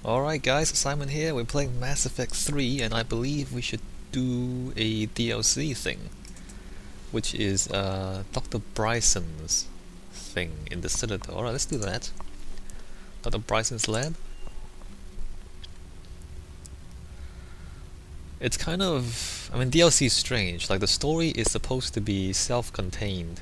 Alright guys, Simon here, we're playing Mass Effect 3 and I believe we should do a DLC thing, which is Dr. Bryson's thing in the Citadel. Alright, let's do that. Dr. Bryson's lab. It's kind of... DLC is strange, like the story is supposed to be self-contained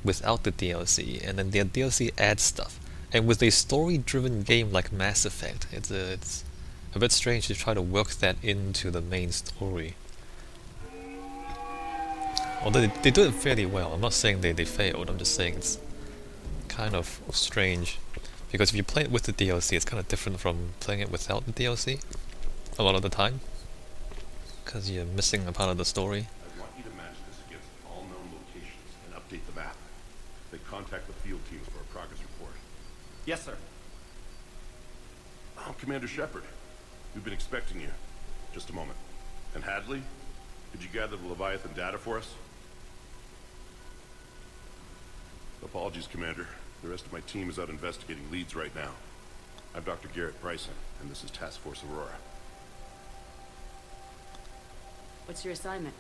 without the DLC, and then the DLC adds stuff. And with a story-driven game like Mass Effect, it's a bit strange to try to work that into the main story. Although they do it fairly well. I'm not saying they failed, I'm just saying it's kind of strange. Because if you play it with the DLC, it's kind of different from playing it without the DLC a lot of the time. Because you're missing a part of the story. I want you to match this against all known locations and update the map. Then contact the field teams for a progress report. Yes, sir. Oh, Commander Shepard. We've been expecting you. Just a moment. And Hadley? Did you gather the Leviathan data for us? Apologies, Commander. The rest of my team is out investigating leads right now. I'm Dr. Garrett Bryson, and this is Task Force Aurora. What's your assignment?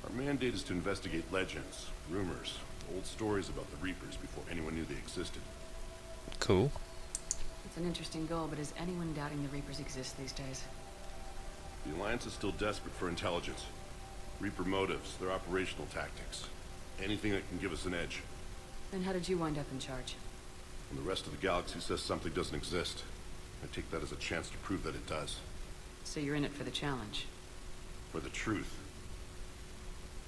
Our mandate is to investigate legends, rumors, old stories about the Reapers before anyone knew they existed. Cool. It's an interesting goal, but is anyone doubting the Reapers exist these days? The Alliance is still desperate for intelligence. Reaper motives, their operational tactics. Anything that can give us an edge. Then how did you wind up in charge? When the rest of the galaxy says something doesn't exist, I take that as a chance to prove that it does. So you're in it for the challenge. For the truth.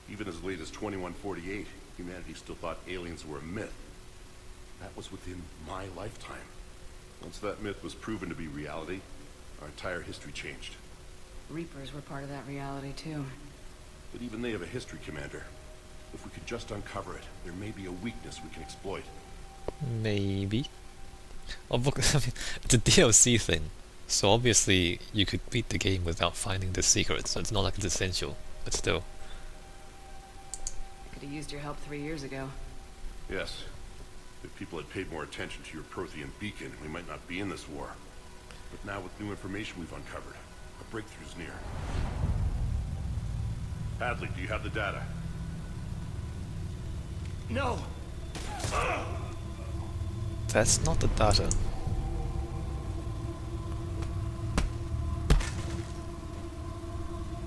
Even as late as 2148, humanity still thought aliens were a myth. That was within my lifetime. Once that myth was proven to be reality, our entire history changed. Reapers were part of that reality, too. But even they have a history, Commander. If we could just uncover it, there may be a weakness we can exploit. Maybe. Oh, look, it's a DLC thing. So obviously you could beat the game without finding the secrets, so it's not like it's essential, but still. Could have used your help 3 years ago. Yes. If people had paid more attention to your Prothean beacon, we might not be in this war. But now with new information we've uncovered, a breakthrough's near. Hadley, do you have the data? No! That's not the data.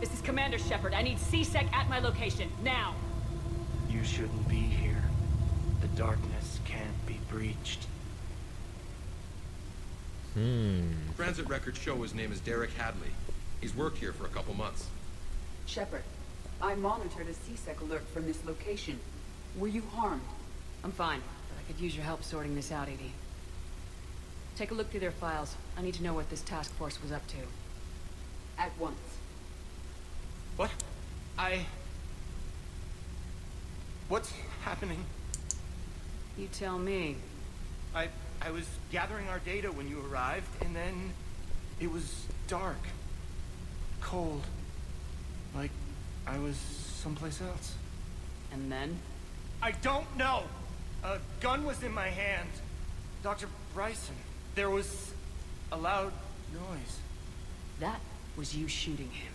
This is Commander Shepard. I need C-Sec at my location, now! You shouldn't be here. The darkness can't be breached. Transit records show his name is Derek Hadley. He's worked here for a couple months. Shepard, I monitored a C-Sec alert from this location. Were you harmed? I'm fine, but I could use your help sorting this out, EDI. Take a look through their files. I need to know what this task force was up to. At once. What? What's happening? You tell me. I was gathering our data when you arrived, and then it was dark. Cold. Like I was someplace else. And then? I don't know! A gun was in my hand. Dr. Bryson. There was a loud noise. That was you shooting him.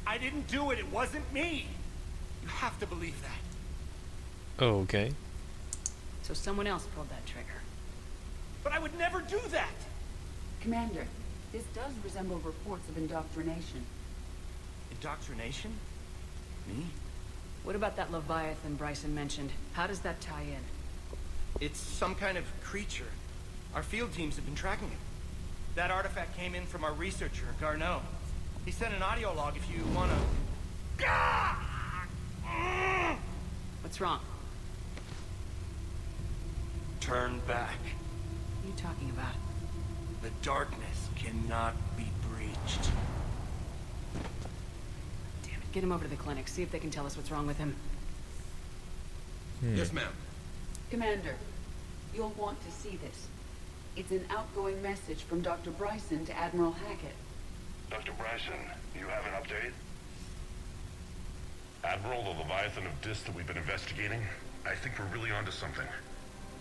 I didn't do it. It wasn't me. You have to believe that. Okay. So someone else pulled that trigger. But I would never do that. Commander, this does resemble reports of indoctrination. Indoctrination? Me? What about that Leviathan Bryson mentioned? How does that tie in? It's some kind of creature. Our field teams have been tracking it. That artifact came in from our researcher, Garneau. He sent an audio log if you wanna... What's wrong? Turn back. What are you talking about? The darkness cannot be breached. Damn it, get him over to the clinic. See if they can tell us what's wrong with him. Yes, ma'am. Commander, you'll want to see this. It's an outgoing message from Dr. Bryson to Admiral Hackett. Dr. Bryson, you have an update? Admiral, the Leviathan of Dis that we've been investigating, I think we're really onto something.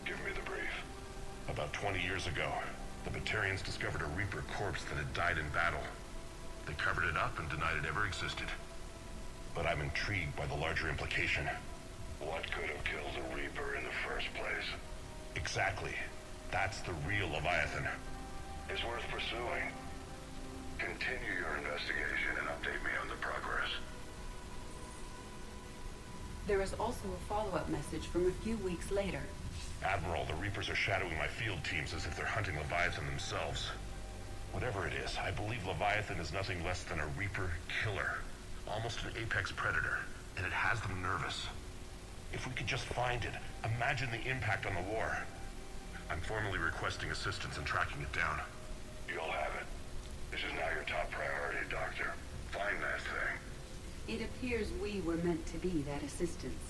Give me the brief. About 20 years ago, the Batarians discovered a Reaper corpse that had died in battle. They covered it up and denied it ever existed. But I'm intrigued by the larger implication. What could have killed a Reaper in the first place? Exactly. That's the real Leviathan. It's worth pursuing. Continue your investigation and update me on the progress. There is also a follow-up message from a few weeks later. Admiral, the Reapers are shadowing my field teams as if they're hunting Leviathan themselves. Whatever it is, I believe Leviathan is nothing less than a Reaper killer. Almost an apex predator, and it has them nervous. If we could just find it, imagine the impact on the war. I'm formally requesting assistance in tracking it down. You'll have it. This is now your top priority, Doctor. Find that thing. It appears we were meant to be that assistance.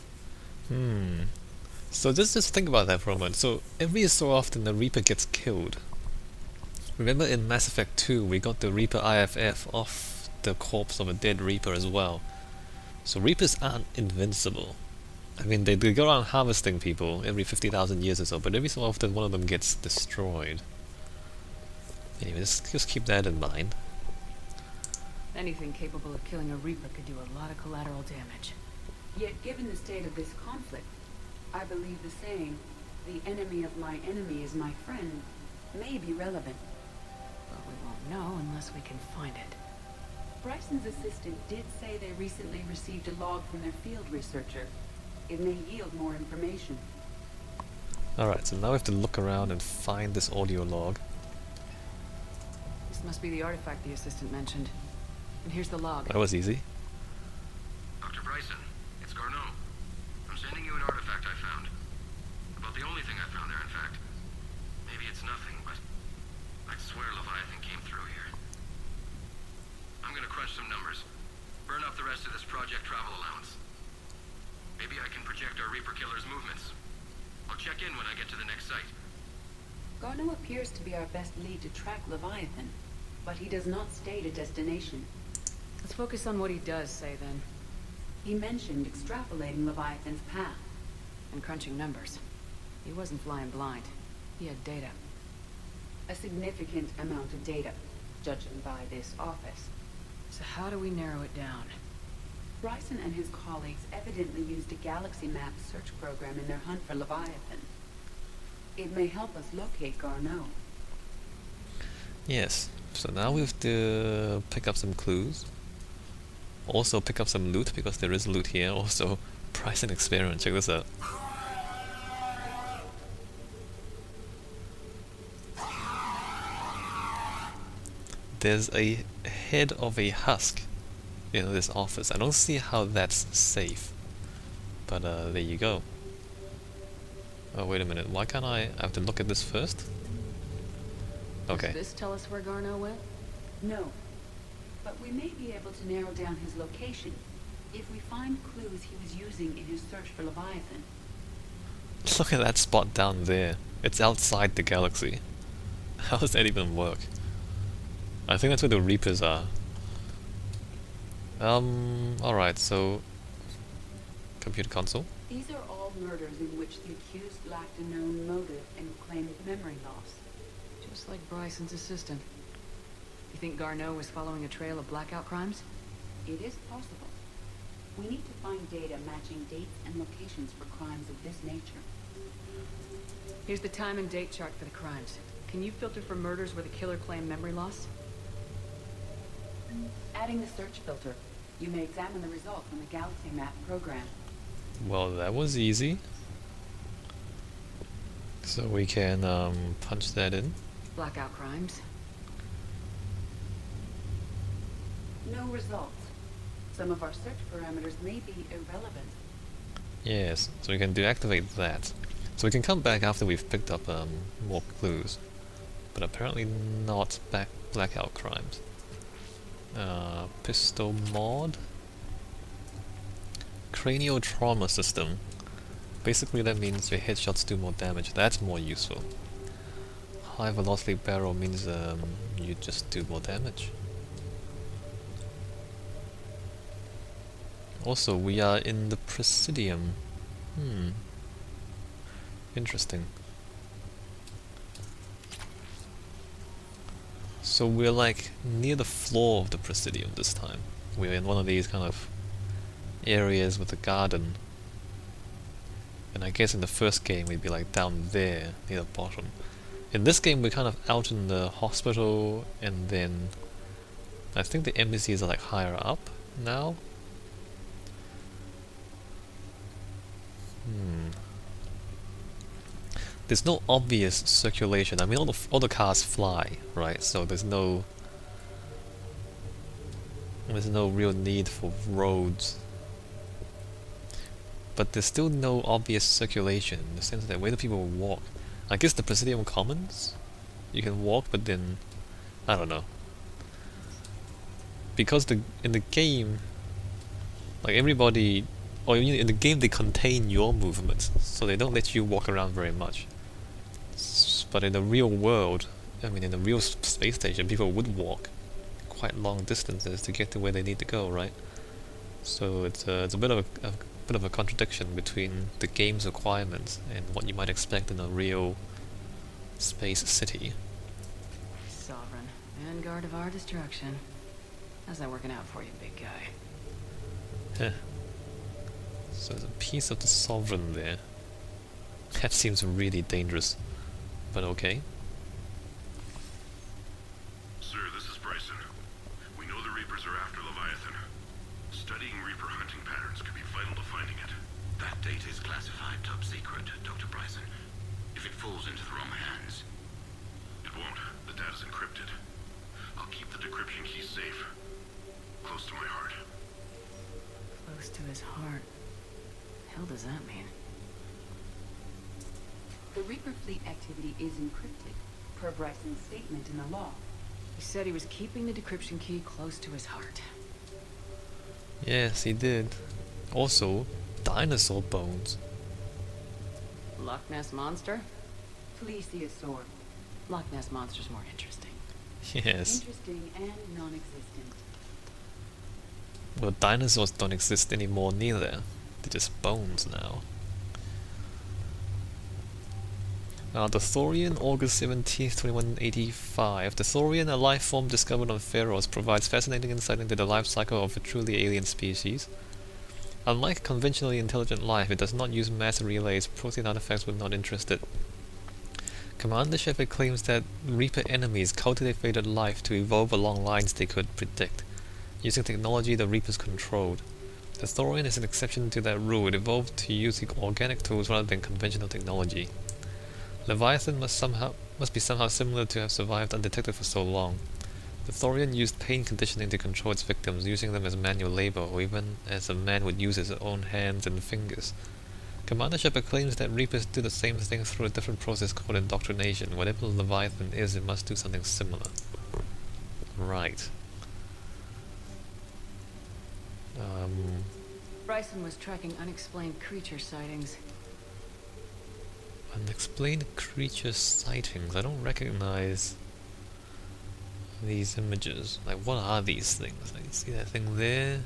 So just think about that for a moment. So every so often the Reaper gets killed. Remember in Mass Effect 2 we got the Reaper IFF off the corpse of a dead Reaper as well. So Reapers aren't invincible. I mean they go around harvesting people every 50,000 years or so, but every so often one of them gets destroyed. Anyway, just keep that in mind. Anything capable of killing a Reaper could do a lot of collateral damage. Yet given the state of this conflict, I believe the saying, "The enemy of my enemy is my friend," may be relevant. But we won't know unless we can find it. Bryson's assistant did say they recently received a log from their field researcher. It may yield more information. Alright, so now we have to look around and find this audio log. This must be the artifact the assistant mentioned. And here's the log. That was easy. Dr. Bryson, it's Garneau. I'm sending you an artifact I found. About the only thing I found there, in fact. Maybe it's nothing, but I'd swear Leviathan came through here. I'm gonna crunch some numbers. Burn up the rest of this project travel allowance. Maybe I can project our Reaper killer's movements. I'll check in when I get to the next site. Garneau appears to be our best lead to track Leviathan, but he does not state a destination. Let's focus on what he does say then. He mentioned extrapolating Leviathan's path. And crunching numbers. He wasn't flying blind. He had data. A significant amount of data, judging by this office. So how do we narrow it down? Bryson and his colleagues evidently used a galaxy map search program in their hunt for Leviathan. It may help us locate Garneau. Yes, so now we have to pick up some clues. Also pick up some loot, because there is loot here. Also, price and experiment, check this out. There's a head of a husk in this office. I don't see how that's safe. But there you go. Oh, wait a minute, why can't I have to look at this first? Okay. Does this tell us where Garneau went? No, but we may be able to narrow down his location if we find clues he was using in his search for Leviathan. Look at that spot down there. It's outside the galaxy. How does that even work? I think that's where the Reapers are. Alright, so... Computer console? These are all murders in which the accused lacked a known motive and claimed memory loss. Just like Bryson's assistant. You think Garneau was following a trail of blackout crimes? It is possible. We need to find data matching dates and locations for crimes of this nature. Here's the time and date chart for the crimes. Can you filter for murders where the killer claimed memory loss? Adding the search filter, you may examine the result from the Galaxy Map program. Well, that was easy. So we can punch that in. Blackout crimes. No results. Some of our search parameters may be irrelevant. Yes, so we can deactivate that. So we can come back after we've picked up more clues. But apparently not blackout crimes. Pistol mod. Cranial trauma system. Basically that means your headshots do more damage. That's more useful. High velocity barrel means you just do more damage. Also, we are in the Presidium. Interesting. So we're like near the floor of the Presidium this time. We're in one of these kind of areas with a garden. And I guess in the first game we'd be like down there, near the bottom. In this game we're kind of out in the hospital, and then I think the embassies are like higher up now. There's no obvious circulation. I mean, all the cars fly, right? So there's no real need for roads. But there's still no obvious circulation in the sense that where do people walk? I guess the Presidium Commons, you can walk, but then I don't know. Because in the game, like everybody, or in the game they contain your movements, so they don't let you walk around very much. But in the real world, I mean in the real space station, people would walk quite long distances to get to where they need to go, right? So it's a bit of a contradiction between the game's requirements and what you might expect in a real space city. Sovereign, vanguard of our destruction. How's that working out for you, big guy? Heh. So there's a piece of the Sovereign there. That seems really dangerous, but okay. Sir, this is Bryson. We know the Reapers are after Leviathan. Studying Reaper hunting patterns could be vital to finding it. That data is classified top secret, Dr. Bryson. If it falls into the wrong hands... It won't. The data's encrypted. I'll keep the decryption key safe. Close to my heart. Close to his heart. The hell does that mean? The Reaper fleet activity is encrypted, per Bryson's statement in the law. He said he was keeping the decryption key close to his heart. Yes, he did. Also, dinosaur bones. Loch Ness Monster? Plesiosaur. Loch Ness Monster's more interesting. Yes. Interesting and non-existent. Well, dinosaurs don't exist anymore neither. They're just bones now. The Thorian, August 17th, 2185. The Thorian, a life form discovered on Pharos, provides fascinating insight into the life cycle of a truly alien species. Unlike conventionally intelligent life, it does not use mass relays. Protein artifacts would not interest it. Commander Shepard claims that Reaper enemies cultivated life to evolve along lines they could predict, using technology the Reapers controlled. The Thorian is an exception to that rule. It evolved to use organic tools rather than conventional technology. Leviathan must be somehow similar to have survived undetected for so long. The Thorian used pain conditioning to control its victims, using them as manual labor, or even as a man would use his own hands and fingers. Commander Shepard claims that Reapers do the same thing through a different process called indoctrination. Whatever Leviathan is, it must do something similar. Right. Bryson was tracking unexplained creature sightings. Unexplained creature sightings. I don't recognize these images. Like, what are these things? Like, you see that thing there?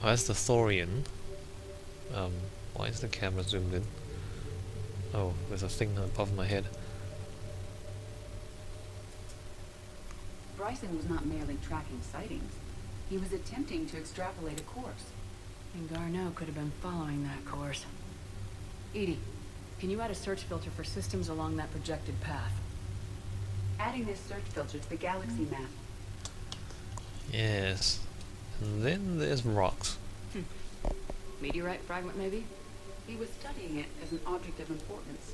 Oh, that's the Thorian. Why is the camera zoomed in? Oh, there's a thing above my head. Bryson was not merely tracking sightings. He was attempting to extrapolate a course. And Garneau could have been following that course. Edie, can you add a search filter for systems along that projected path? Adding this search filter to the galaxy map. Yes. And then there's rocks. Meteorite fragment, maybe? He was studying it as an object of importance.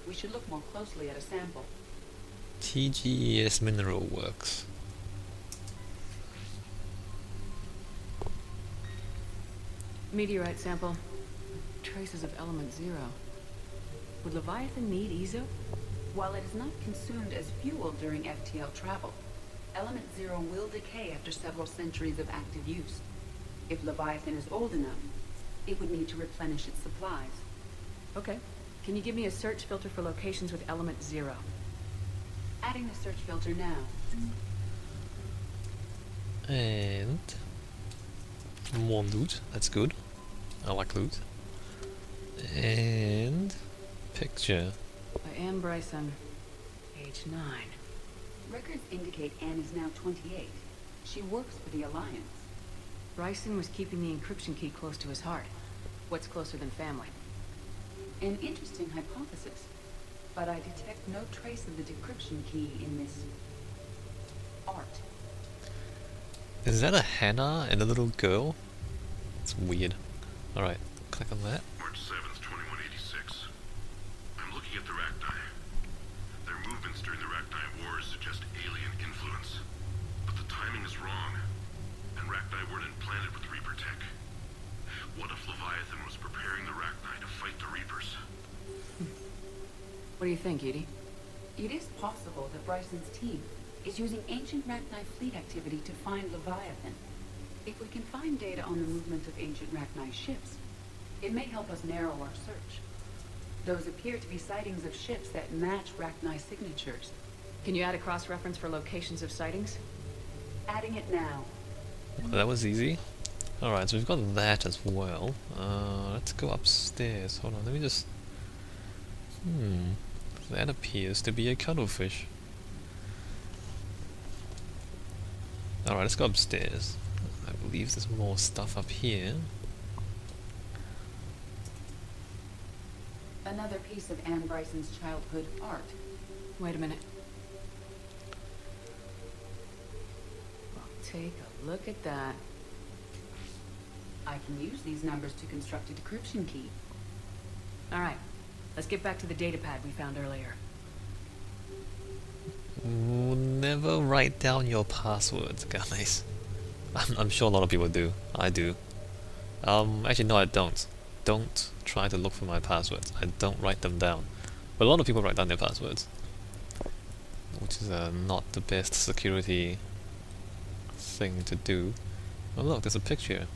We should look more closely at a sample. TGES Mineral Works. Meteorite sample. Traces of element 0. Would Leviathan need Ezo? While it is not consumed as fuel during FTL travel, element 0 will decay after several centuries of active use. If Leviathan is old enough, it would need to replenish its supplies. Okay. Can you give me a search filter for locations with element 0? Adding the search filter now. And more loot. That's good. I like loot. And picture. I am Bryson. Age 9. Records indicate Anne is now 28. She works for the Alliance. Bryson was keeping the encryption key close to his heart. What's closer than family? An interesting hypothesis, but I detect no trace of the decryption key in this art. Is that a Hannah and a little girl? It's weird. Alright, click on that. March 7th, 2186. I'm looking at the Rachni. Their movements during the Rachni Wars suggest alien influence. But the timing is wrong, and Rachni weren't implanted with Reaper tech. What if Leviathan was preparing the Rachni to fight the Reapers? What do you think, Edie? It is possible that Bryson's team is using ancient Rachni fleet activity to find Leviathan. If we can find data on the movement of ancient Rachni ships, it may help us narrow our search. Those appear to be sightings of ships that match Rachni signatures. Can you add a cross-reference for locations of sightings? Adding it now. That was easy. Alright, so we've got that as well. Let's go upstairs. Hold on, let me just... That appears to be a cuttlefish. Alright, let's go upstairs. I believe there's more stuff up here. Another piece of Anne Bryson's childhood art. Wait a minute. Well, take a look at that. I can use these numbers to construct a decryption key. Alright, let's get back to the datapad we found earlier. Never write down your passwords, guys. I'm sure a lot of people do. I do. Actually, no, I don't. Don't try to look for my passwords. I don't write them down. But a lot of people write down their passwords, which is not the best security thing to do. Oh look, there's a picture.